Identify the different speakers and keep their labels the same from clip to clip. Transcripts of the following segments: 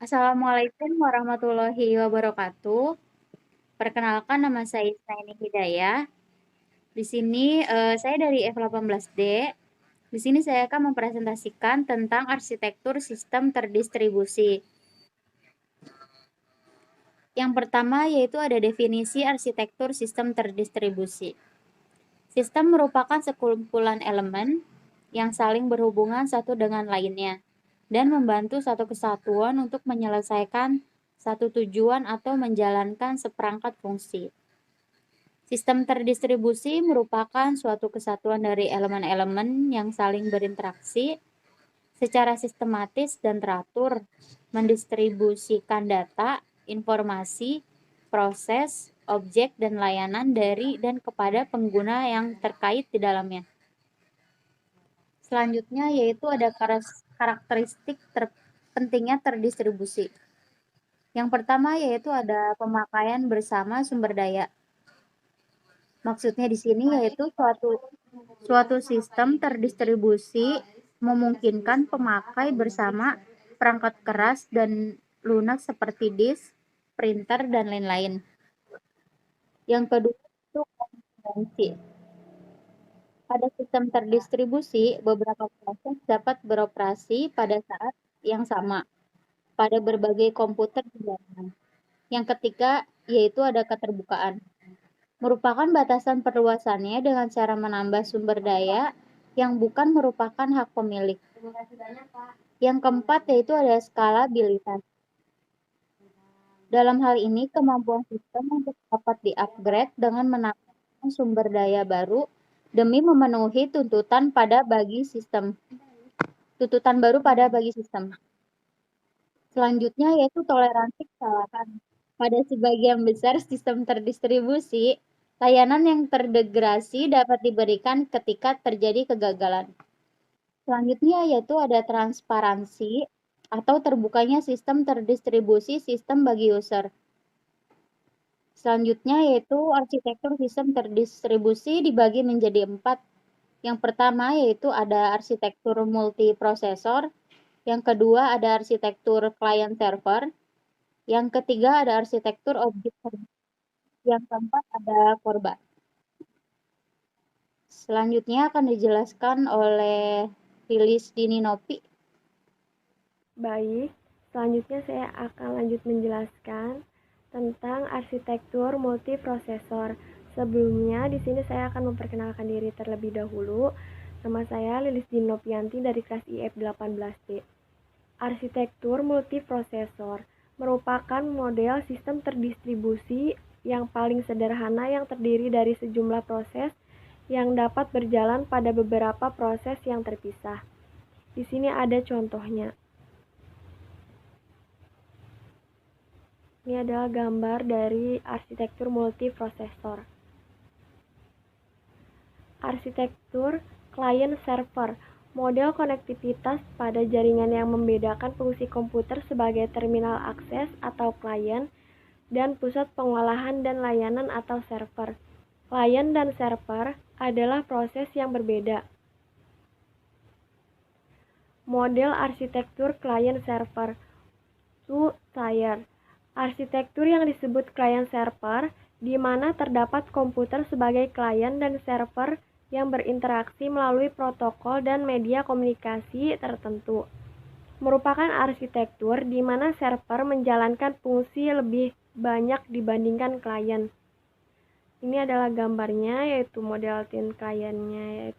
Speaker 1: Assalamualaikum warahmatullahi wabarakatuh. Perkenalkan nama saya Isnaini Hidayah. Di sini saya dari F18D. Di sini saya akan mempresentasikan tentang arsitektur sistem terdistribusi. Yang pertama yaitu ada definisi arsitektur sistem terdistribusi. Sistem merupakan sekumpulan elemen yang saling berhubungan satu dengan lainnya dan membantu satu kesatuan untuk menyelesaikan satu tujuan atau menjalankan seperangkat fungsi. Sistem terdistribusi merupakan suatu kesatuan dari elemen-elemen yang saling berinteraksi secara sistematis dan teratur, mendistribusikan data, informasi, proses, objek, dan layanan dari dan kepada pengguna yang terkait di dalamnya. Selanjutnya yaitu ada karakteristik pentingnya terdistribusi. Yang pertama yaitu ada pemakaian bersama sumber daya. Maksudnya di sini yaitu suatu sistem terdistribusi memungkinkan pemakai bersama perangkat keras dan lunak seperti disk, printer, dan lain-lain. Yang kedua itu konsistensi. Pada sistem terdistribusi, beberapa proses dapat beroperasi pada saat yang sama pada berbagai komputer di jaringan. Yang ketiga yaitu ada keterbukaan. Merupakan batasan perluasannya dengan cara menambah sumber daya yang bukan merupakan hak pemilik. Yang keempat yaitu ada skalabilitas. Dalam hal ini, kemampuan sistem untuk dapat di-upgrade dengan menambahkan sumber daya baru demi memenuhi tuntutan baru pada bagi sistem. Selanjutnya yaitu toleransi kesalahan. Pada sebagian besar sistem terdistribusi, layanan yang terdegradasi dapat diberikan ketika terjadi kegagalan. Selanjutnya yaitu ada transparansi atau terbukanya sistem terdistribusi sistem bagi user. Selanjutnya yaitu arsitektur sistem terdistribusi dibagi menjadi 4. Yang pertama yaitu ada arsitektur multiprosesor, yang kedua ada arsitektur client server, yang ketiga ada arsitektur objek, yang keempat ada korban. Selanjutnya akan dijelaskan oleh Lilis Dininopi.
Speaker 2: Baik, selanjutnya saya akan lanjut menjelaskan tentang arsitektur multiprosesor. Sebelumnya, di sini saya akan memperkenalkan diri terlebih dahulu. Nama saya Lilis Dinopianti dari kelas IF18D. Arsitektur multiprosesor merupakan model sistem terdistribusi yang paling sederhana yang terdiri dari sejumlah proses yang dapat berjalan pada beberapa proses yang terpisah. Di sini ada contohnya. Ini adalah gambar dari arsitektur multiprosesor. Arsitektur client server, model konektivitas pada jaringan yang membedakan fungsi komputer sebagai terminal akses atau klien dan pusat pengolahan dan layanan atau server. Klien dan server adalah proses yang berbeda. Model arsitektur client server, two-tier. Arsitektur yang disebut client server, di mana terdapat komputer sebagai klien dan server yang berinteraksi melalui protokol dan media komunikasi tertentu. Merupakan arsitektur di mana server menjalankan fungsi lebih banyak dibandingkan klien. Ini adalah gambarnya, yaitu model tin kliennya,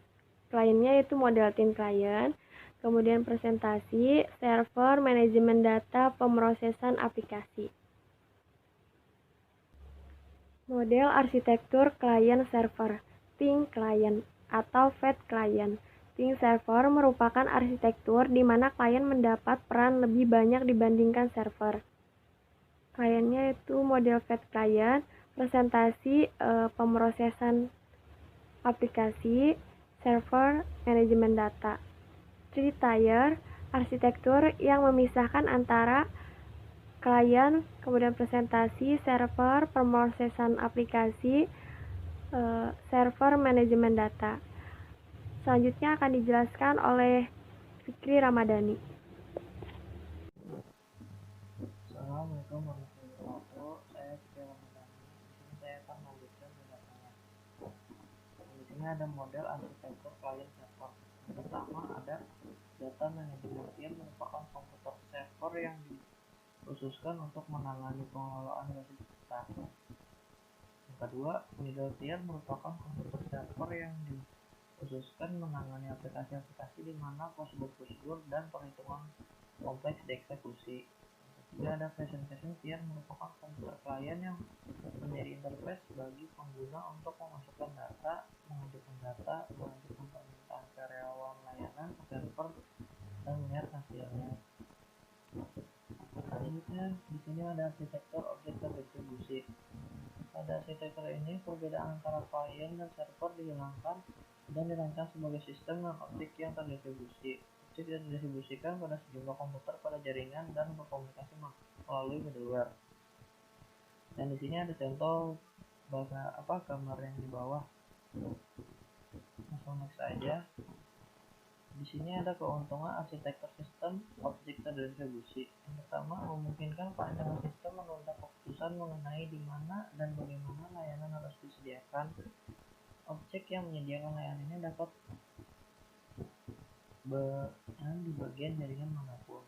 Speaker 2: yaitu model tin klien. Kemudian presentasi, server, manajemen data, pemrosesan aplikasi. Model arsitektur client server, think client atau fat client. Think server merupakan arsitektur di mana klien mendapat peran lebih banyak dibandingkan server. Kliennya itu model fat client, presentasi, pemrosesan aplikasi, server, manajemen data. Three-tier, arsitektur yang memisahkan antara klien, kemudian presentasi, server, pemrosesan aplikasi, server, manajemen data. Selanjutnya akan dijelaskan oleh Fikri Ramadhani.
Speaker 3: Assalamualaikum warahmatullahi wabarakatuh. Saya Fikri Ramadhani. Di sini saya akan melanjutkan penjelasannya. Di sini ada model arsitektur klien server. Yang pertama ada data manajemen tier, merupakan komputer server yang dikhususkan untuk menangani pengelolaan basis data. Yang kedua, middle tier merupakan komputer server yang dikhususkan menangani aplikasi-aplikasi di mana prosedur-prosedur dan perhitungan kompleks dieksekusi. Ketiga, ada presentation tier merupakan komputer klien yang menjadi interface bagi pengguna untuk memasukkan data, mengajukan data, mengajukan permintaan karyawan layanan ke server, dan melihat hasilnya. Selanjutnya, di sini ada arsitektur objek terdistribusi. Pada arsitektur ini, perbedaan antara klien dan server dihilangkan dan dirancang sebagai sistem dan objek yang terdistribusi. Objek didistribusikan pada sejumlah komputer pada jaringan dan berkomunikasi melalui middleware. Dan di sini ada contoh gambar yang di bawah. Langsung next aja. Di sini ada keuntungan arsitektur sistem objek terdistribusi. Yang pertama, memungkinkan perancangan sistem menunda keputusan mengenai di mana dan bagaimana layanan harus disediakan. Objek yang menyediakan layanan ini dapat di bagian jaringan manapun.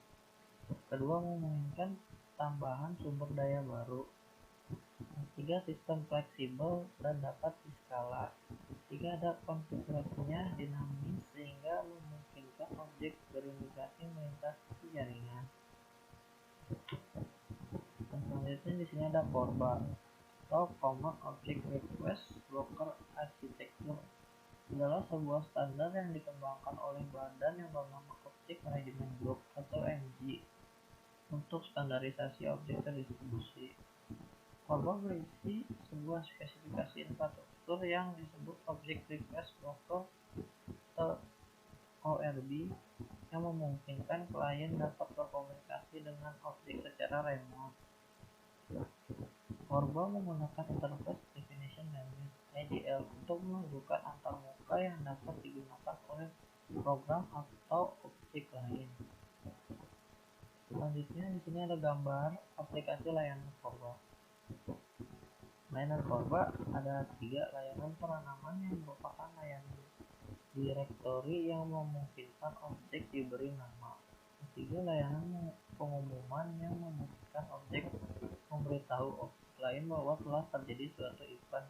Speaker 3: Kedua, memungkinkan tambahan sumber daya baru. Ketiga, sistem fleksibel dan dapat diskala. Tiga, ada konfigurasinya dinamis sehingga memungkinkan objek berimigrasi melintasi jaringan. Dan selanjutnya di sini ada CORBA atau Common Object Request Broker Architecture. Adalah sebuah standar yang dikembangkan oleh badan yang bernama Object Management Group atau MG untuk standarisasi objek terdistribusi. CORBA berisi sebuah spesifikasi infrastruktur yang disebut Object Request Broker atau ORB yang memungkinkan klien dapat berkomunikasi dengan objek secara remote. CORBA menggunakan Interface Definition Language (IDL) untuk menunjukkan antarmuka yang dapat digunakan oleh program atau objek lain. Selanjutnya di sini ada gambar aplikasi layanan CORBA. Layanan CORBA ada 3 layanan penanaman yang merupakan layanan direktori yang memungkinkan objek diberi nama. Ketiga, layanan pengumuman yang memungkinkan objek memberitahu objek lain bahwa telah terjadi suatu event.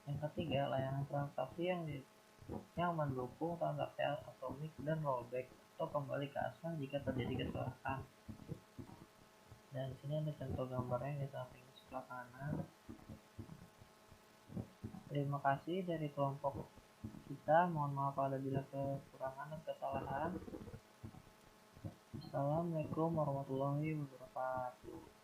Speaker 3: Yang ketiga, layanan transaksi yang mendukung transaksi atomik dan rollback atau kembali ke asal jika terjadi kesalahan. Dan di sini ada contoh gambarnya di samping sebelah kanan. Terima kasih dari kelompok kita. Mohon maaf apabila kekurangan dan kesalahan. Assalamualaikum warahmatullahi wabarakatuh.